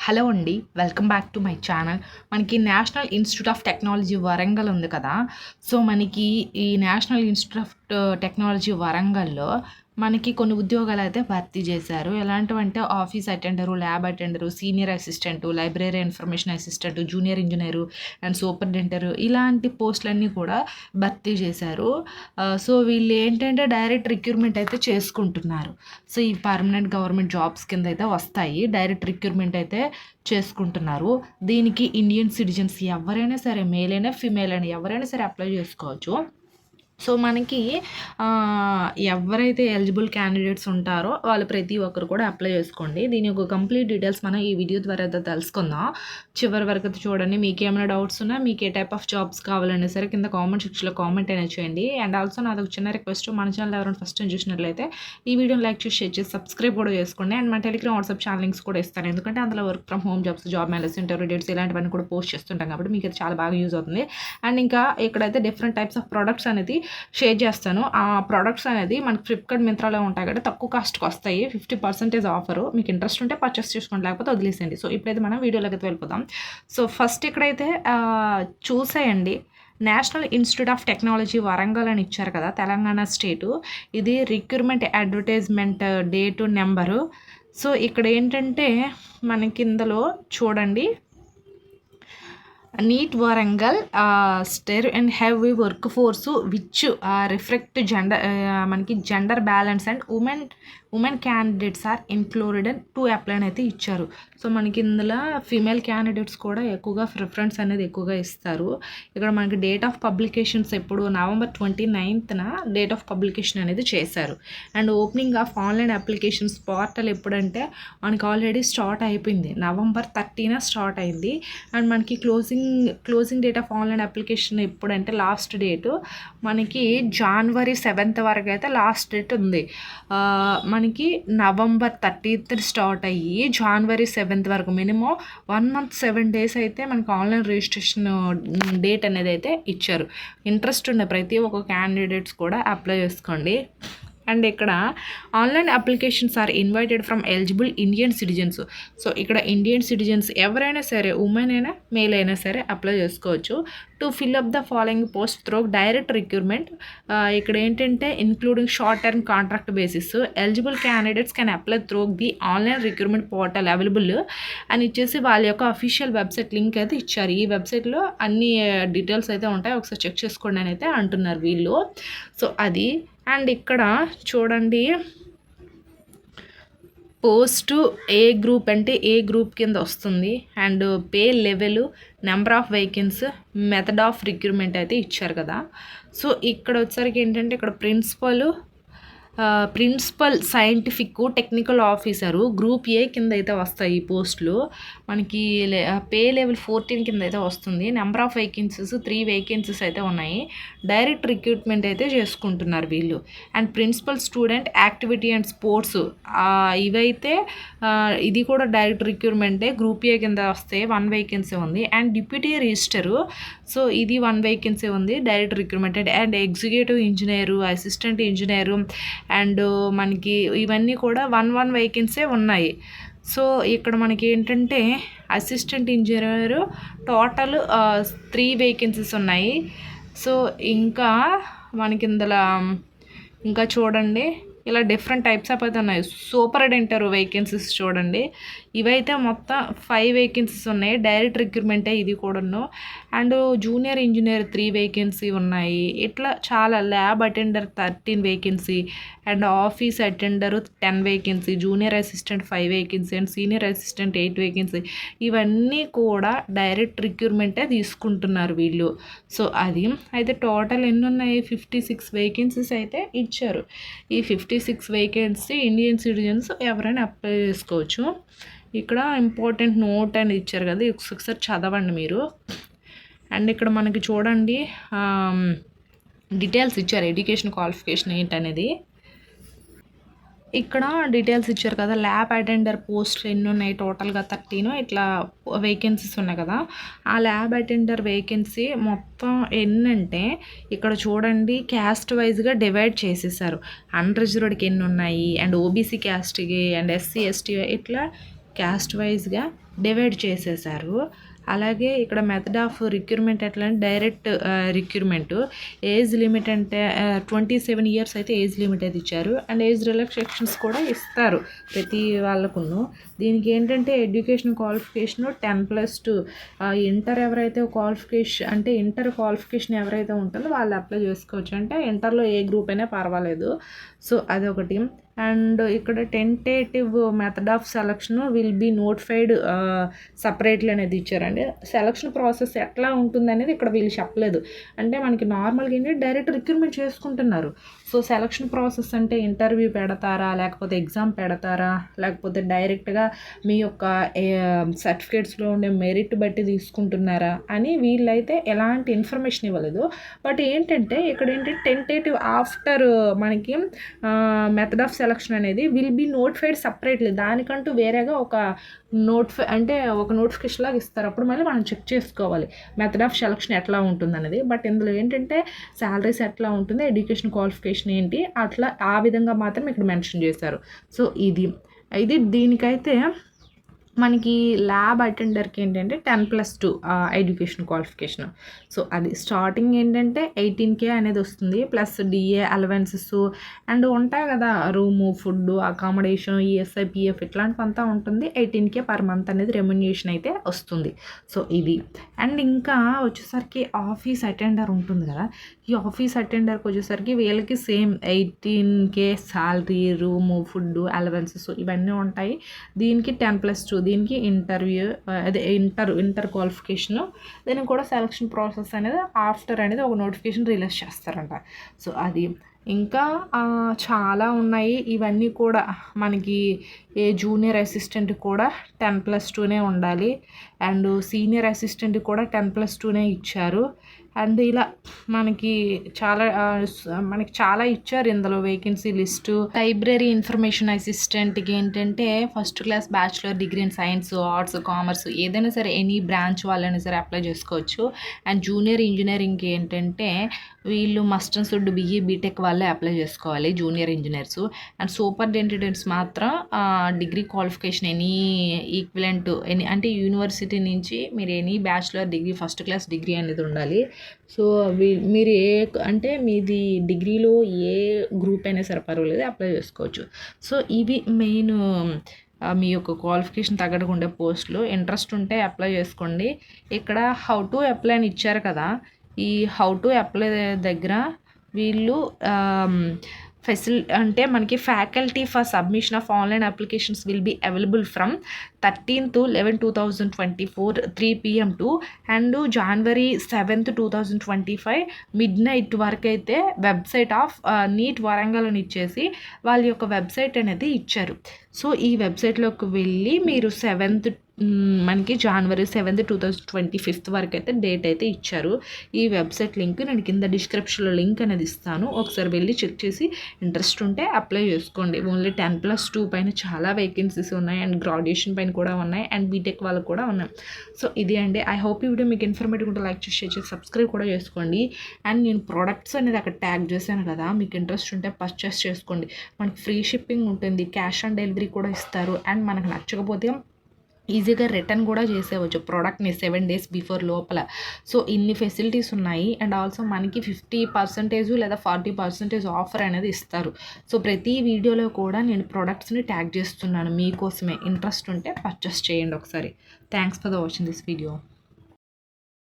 Hello అండి. Welcome back to my channel. మనకి national institute of technology Warangal ఉంది కదా! సో, మనకి ఈ నేషనల్ ఇన్‌స్టిట్యూట్ ఆఫ్ టెక్నాలజీ వరంగల్‌లో మనకి కొన్ని ఉద్యోగాలైతే భర్తీ చేశారు. ఎలాంటివంటే office attender, lab attender, senior assistant, library information assistant, junior engineer and superintendent ఇలాంటి పోస్టులన్నీ కూడా భర్తీ చేశారు. సో, వీళ్ళేంటంటే డైరెక్ట్ రిక్రూట్‌మెంట్ అయితే చేసుకుంటున్నారు. సో, ఈ పర్మనెంట్ గవర్నమెంట్ జాబ్స్ కింద అయితే వస్తాయి. డైరెక్ట్ రిక్రూట్‌మెంట్ అయితే చేసుకుంటున్నారు. దీనికి ఇండియన్ సిటిజన్స్ ఎవరైనా సరే మేల్ అయినా, ఫీమేల్ అయినా ఎవరైనా సరే అప్లై చేసుకోవచ్చు. సో, మనకి ఎవరైతే ఎలిజిబుల్ క్యాండిడేట్స్ ఉంటారో వాళ్ళు ప్రతి ఒక్కరు కూడా అప్లై చేసుకోండి. దీని యొక్క కంప్లీట్ డీటెయిల్స్ మనం ఈ వీడియో ద్వారా అయితే తెలుసుకుందాం. చివరి వరకు అయితే చూడండి. మీకేమైనా డౌట్స్ ఉన్నా, మీకు ఏ టైప్ ఆఫ్ జాబ్స్ కావాలన్నా సరే కింద కామెంట్ సెక్షన్‌లో కామెంట్ అయినా చేయండి. అండ్ ఆల్సో నాదొక చిన్న రిక్వెస్ట్, మన ఛానల్ ఎవరైనా ఫస్ట్ టైం చూసినట్లయితే ఈ వీడియోని లైక్ చేసి, షేర్ చేసి, సబ్స్క్రైబ్ కూడా చేసుకోండి. అండ్ మన టెలిగ్రామ్, వాట్సాప్ ఛానల్ లింక్స్ కూడా ఇస్తాను. ఎందుకంటే అందులో work from home jobs, job మేళస్, ఇంటర్వ్యూ డేట్స్ ఇలాంటివన్నీ కూడా పోస్ట్ చేస్తుంటాం కాబట్టి మీకు అది చాలా బాగా యూజ్ అవుతుంది. అండ్ ఇంకా ఇక్కడైతే డిఫరెంట్ టైప్స్ ఆఫ్ ప్రొడక్ట్స్ అనేది షేర్ చేస్తాను. ఆ ప్రొడక్ట్స్ అనేది మనకి ఫ్లిప్కార్ట్, మింత్రాలో ఉంటాయి కాబట్టి తక్కువ కాస్ట్కి వస్తాయి. 50% ఆఫరు. మీకు ఇంట్రెస్ట్ ఉంటే పర్చేస్ చేసుకోండి, లేకపోతే వదిలేసేయండి. సో, ఇప్పుడైతే మనం వీడియోలోకి అయితే వెళ్ళిపోదాం. సో, ఫస్ట్ ఇక్కడైతే చూసేయండి. National institute of technology Warangal అని ఇచ్చారు కదా, తెలంగాణ స్టేటు. ఇది recruitment advertisement date number. So, ఇక్కడ ఏంటంటే మనకి ఇందులో చూడండి, NIT Warangal stir and heavy workforce which reflect gender, మనకి gender balance and women candidates are included to apply అయితే ఇచ్చారు. సో, మనకి ఇందులో ఫీమేల్ క్యాండిడేట్స్ కూడా ఎక్కువగా ప్రిఫరెన్స్ అనేది ఎక్కువగా ఇస్తారు. ఇక్కడ మనకి డేట్ ఆఫ్ పబ్లికేషన్స్ ఎప్పుడు November 29th date of publication అనేది చేశారు. And opening of online applications portal ఎప్పుడంటే మనకి ఆల్రెడీ స్టార్ట్ అయిపోయింది. November 30th స్టార్ట్ అయింది. అండ్ మనకి closing date of online application ఎప్పుడంటే లాస్ట్ డేటు మనకి January 7th వరకు అయితే లాస్ట్ డేట్ ఉంది. మనకి November 30th స్టార్ట్ అయ్యి January 7th వరకు మినిమం 1 month 7 days అయితే మనకి ఆన్లైన్ రిజిస్ట్రేషన్ డేట్ అనేది అయితే ఇచ్చారు. ఇంట్రెస్ట్ ఉన్న ప్రతి ఒక్క క్యాండిడేట్స్ కూడా అప్లై చేసుకోండి. అండ్ ఇక్కడ online applications are invited from eligible Indian citizens. So, ఇక్కడ ఇండియన్ సిటిజన్స్ ఎవరైనా సరే, ఉమెన్ అయినా మేల్ అయినా సరే అప్లై చేసుకోవచ్చు. To fill up the following post through direct recruitment. ఇక్కడ ఏంటంటే including short term contract basis eligible candidates can apply through the online recruitment portal available అని ఇచ్చేసి వాళ్ళ యొక్క అఫీషియల్ వెబ్సైట్ లింక్ అయితే ఇచ్చారు. ఈ వెబ్సైట్లో అన్ని డీటెయిల్స్ అయితే ఉంటాయి, ఒకసారి చెక్ చేసుకోండి అని అయితే అంటున్నారు వీళ్ళు. సో, అది. అండ్ ఇక్కడ చూడండి, పోస్టు ఏ గ్రూప్ అంటే ఏ గ్రూప్ కింద వస్తుంది. And pay level, number of vacancy, method of recruitment అయితే ఇచ్చారు కదా. సో, ఇక్కడ వచ్చేసరికి ఏంటంటే ఇక్కడ principal scientific technical officer group A కింద అయితే వస్తాయి ఈ పోస్టులు. మనకి పే లెవెల్ 14 కింద అయితే వస్తుంది. నెంబర్ ఆఫ్ వేకెన్సీస్ 3 వేకెన్సీస్ అయితే ఉన్నాయి. డైరెక్ట్ రిక్రూట్మెంట్ అయితే చేసుకుంటున్నారు వీళ్ళు. And principal student activity and sports ఇవైతే ఇది కూడా డైరెక్ట్ రిక్రూట్మెంటే. గ్రూప్ ఏ కింద వస్తే 1 వేకెన్సీ ఉంది. అండ్ డిప్యూటీ రిజిస్టరు, సో ఇది 1 వేకెన్సీ ఉంది, direct recruitment. And executive engineer, assistant engineer and మనకి ఇవన్నీ కూడా 1 వేకెన్సీ ఉన్నాయి. సో, ఇక్కడ మనకి ఏంటంటే అసిస్టెంట్ ఇంజనీరు టోటల్ 3 వేకెన్సీస్ ఉన్నాయి. సో, ఇంకా మనకి ఇందులో ఇంకా చూడండి, ఇలా డిఫరెంట్ టైప్స్ ఆఫ్ అయితే ఉన్నాయి. సూపరింటెండెంట్ వేకెన్సీస్ చూడండి, ఇవైతే మొత్తం 5 వేకెన్సీస్ ఉన్నాయి. డైరెక్ట్ రిక్రూట్మెంటే ఇది కూడాను. అండ్ జూనియర్ ఇంజనీర్ 3 వేకెన్సీ ఉన్నాయి. ఇట్లా చాలా. Lab attender 13 vacancy and office attender 10 vacancy, junior assistant 5 vacancy and senior assistant 8 vacancy. ఇవన్నీ కూడా డైరెక్ట్ రిక్రూట్మెంటే తీసుకుంటున్నారు వీళ్ళు. సో, అది అయితే టోటల్ ఎన్ని ఉన్నాయి, 56 వేకెన్సీస్ అయితే ఇచ్చారు. ఈ 56 వేకెన్సీ ఇండియన్ సిటిజన్స్ ఎవరైనా అప్లై చేసుకోవచ్చు. ఇక్కడ ఇంపార్టెంట్ నోట్ అని ఇచ్చారు కదా, ఒకసారి చదవండి మీరు. అండ్ ఇక్కడ మనకి చూడండి డీటెయిల్స్ ఇచ్చారు, ఎడ్యుకేషన్ క్వాలిఫికేషన్ ఏంటనేది. ఇక్కడ డీటెయిల్స్ ఇచ్చారు కదా. ల్యాబ్ అటెండర్ పోస్ట్ ఎన్ని ఉన్నాయి, టోటల్గా 13 ఇట్లా వేకెన్సీస్ ఉన్నాయి కదా. ఆ ల్యాబ్ అటెండర్ వేకెన్సీ మొత్తం ఎన్నంటే ఇక్కడ చూడండి, క్యాస్ట్ వైజ్గా డివైడ్ చేసేసారు. అన్రిజర్వ్డ్కి ఎన్ని ఉన్నాయి, అండ్ ఓబీసీ క్యాస్ట్కి అండ్ ఎస్సీ ఎస్టీ ఇట్లా క్యాస్ట్ వైజ్గా డివైడ్ చేసేసారు. అలాగే ఇక్కడ మెథడ్ ఆఫ్ రిక్రూట్మెంట్ ఎట్లా అంటే డైరెక్ట్ రిక్రూట్మెంట్. ఏజ్ లిమిట్ అంటే 27 ఇయర్స్ అయితే ఏజ్ లిమిట్ అయితే ఇచ్చారు. అండ్ ఏజ్ రిలాక్సేషన్స్ కూడా ఇస్తారు ప్రతి వాళ్ళకును. దీనికి ఏంటంటే ఎడ్యుకేషన్ క్వాలిఫికేషన్ 10+2. ఇంటర్ ఎవరైతే క్వాలిఫికేషన్ అంటే ఇంటర్ క్వాలిఫికేషన్ ఎవరైతే ఉంటుందో వాళ్ళు అప్లై చేసుకోవచ్చు. అంటే ఇంటర్లో ఏ గ్రూప్ అయినా పర్వాలేదు. సో అదొకటి. అండ్ ఇక్కడ tentative method of selection will be notified separately అనేది ఇచ్చారండి. సెలక్షన్ ప్రాసెస్ ఎట్లా ఉంటుంది అనేది ఇక్కడ వీళ్ళు చెప్పలేదు. అంటే మనకి నార్మల్గా ఏంటంటే డైరెక్ట్ రిక్రూట్మెంట్ చేసుకుంటున్నారు. సో సెలక్షన్ ప్రాసెస్ అంటే ఇంటర్వ్యూ పెడతారా, లేకపోతే ఎగ్జామ్ పెడతారా, లేకపోతే డైరెక్ట్గా మీ యొక్క సర్టిఫికేట్స్లో ఉండే మెరిట్ బట్టి తీసుకుంటున్నారా అని వీళ్ళైతే ఎలాంటి ఇన్ఫర్మేషన్ ఇవ్వలేదు. బట్ ఏంటంటే ఇక్కడ ఏంటంటే టెంటేటివ్ ఆఫ్టర్ మనకి మెథడ్ ఆఫ్ సెలక్షన్ అనేది విల్ బీ నోటిఫైడ్ సపరేట్లీ. దానికంటూ వేరేగా ఒక నోటిఫికేషన్ లాగా ఇస్తారు. అప్పుడు మళ్ళీ మనం చెక్ చేసుకోవాలి మెథడ్ ఆఫ్ సెలక్షన్ ఎట్లా ఉంటుంది అనేది. బట్ ఇందులో ఏంటంటే శాలరీస్ ఎట్లా ఉంటుంది, ఎడ్యుకేషన్ క్వాలిఫికేషన్ ఏంటి, అట్లా ఆ విధంగా మాత్రం ఇక్కడ మెన్షన్ చేశారు. సో ఇది దీనికైతే మనకి ల్యాబ్ అటెండర్కి ఏంటంటే 10+2 ఎడ్యుకేషన్ క్వాలిఫికేషన్. సో అది స్టార్టింగ్ ఏంటంటే 18K అనేది వస్తుంది. ప్లస్ డిఏ అలవెన్సెస్ అండ్ ఉంటాయి కదా, room, food, accommodation, ESI, PF ఇట్లాంటివంతా ఉంటుంది. 18K పర్ మంత్ అనేది రెమ్యునరేషన్ అయితే వస్తుంది. సో ఇది. అండ్ ఇంకా వచ్చేసరికి ఆఫీస్ అటెండర్ ఉంటుంది కదా, ఈ ఆఫీస్ అటెండర్కి వచ్చేసరికి వీళ్ళకి same 18K salary, room, food, allowances ఇవన్నీ ఉంటాయి. దీనికి 10+2, దీనికి ఇంటర్వ్యూ అదే ఇంటర్ క్వాలిఫికేషను. దీనికి కూడా సెలక్షన్ ప్రాసెస్ అనేది ఆఫ్టర్ అనేది ఒక నోటిఫికేషన్ రిలీజ్ చేస్తారంట. సో అది. ఇంకా చాలా ఉన్నాయి. ఇవన్నీ కూడా మనకి జూనియర్ అసిస్టెంట్ కూడా 10+2 ఉండాలి. అండ్ సీనియర్ అసిస్టెంట్ కూడా 10+2 ఇచ్చారు. అండ్ ఇలా మనకి చాలా ఇచ్చారు ఇందులో వేకెన్సీ లిస్టు. లైబ్రరీ ఇన్ఫర్మేషన్ అసిస్టెంట్కి ఏంటంటే first class bachelor degree in science, arts, commerce ఏదైనా సరే ఎనీ బ్రాంచ్ వాళ్ళైనా సరే అప్లై చేసుకోవచ్చు. అండ్ జూనియర్ ఇంజనీరింగ్కి ఏంటంటే వీళ్ళు must and should BE BTech వాళ్ళే అప్లై చేసుకోవాలి, జూనియర్ ఇంజనీర్స్. అండ్ సూపరింటెండెంట్స్ మాత్రం డిగ్రీ క్వాలిఫికేషన్ ఎనీ ఈక్వలెంట్ అంటే యూనివర్సిటీ నుంచి మీరు any bachelor degree first class degree అనేది ఉండాలి. సో మీరు అంటే మీది డిగ్రీలో ఏ గ్రూప్ అయినా సరే పర్వాలేదు, అప్లై చేసుకోవచ్చు. సో ఇవి మెయిన్ మీ యొక్క క్వాలిఫికేషన్ తగ్గట్టుగా ఉండే పోస్టులు. ఇంట్రెస్ట్ ఉంటే అప్లై చేసుకోండి. ఇక్కడ హౌ టు అప్లై అని ఇచ్చారు కదా, ఈ హౌ టు అప్లై దగ్గర వీళ్ళు అంటే మనకి faculty for submission of online applications will be available from 13/11/2024 3 PM to and January 7th 2025 midnight వరకు అయితే వెబ్సైట్ ఆఫ్ నీట్ వరంగల్ అని ఇచ్చేసి వాళ్ళ యొక్క వెబ్సైట్ అనేది ఇచ్చారు. సో ఈ వెబ్సైట్లోకి వెళ్ళి మీరు మనకి January 7th 2025 వరకు అయితే డేట్ అయితే ఇచ్చారు. ఈ వెబ్సైట్ లింక్ నేను కింద డిస్క్రిప్షన్లో లింక్ అనేది ఇస్తాను. ఒకసారి వెళ్ళి చెక్ చేసి ఇంట్రెస్ట్ ఉంటే అప్లై చేసుకోండి. ఓన్లీ 10+2 పైన చాలా వేకెన్సీస్ ఉన్నాయి. అండ్ గ్రాడ్యుయేషన్ పైన కూడా ఉన్నాయి. అండ్ బీటెక్ వాళ్ళకు కూడా ఉన్నాయి. సో ఇది అండి. ఐ హోప్ ఈ వీడియో మీకు ఇన్ఫర్మేటివ్ ఉంటే లైక్ చేసి షేర్ చేసి సబ్స్క్రైబ్ కూడా చేసుకోండి. అండ్ నేను ప్రోడక్ట్స్ అనేది అక్కడ ట్యాగ్ చేశాను కదా, మీకు ఇంట్రెస్ట్ ఉంటే పర్చేస్ చేసుకోండి. మనకి ఫ్రీ షిప్పింగ్ ఉంటుంది, క్యాష్ ఆన్ డెలివరీ కూడా ఇస్తారు. అండ్ మనకు నచ్చకపోతే ఈజీగా రిటర్న్ కూడా చేసేవచ్చు ప్రోడక్ట్ని 7 days బిఫోర్ లోపల. సో ఇన్ని ఫెసిలిటీస్ ఉన్నాయి. అండ్ ఆల్సో మనకి 50% లేదా 40% ఆఫర్ అనేది ఇస్తారు. సో ప్రతి వీడియోలో కూడా నేను ప్రోడక్ట్స్ని ట్యాగ్ చేస్తున్నాను మీకోసమే. ఇంట్రెస్ట్ ఉంటే పర్చేస్ చేయండి ఒకసారి. Thanks for watching this video.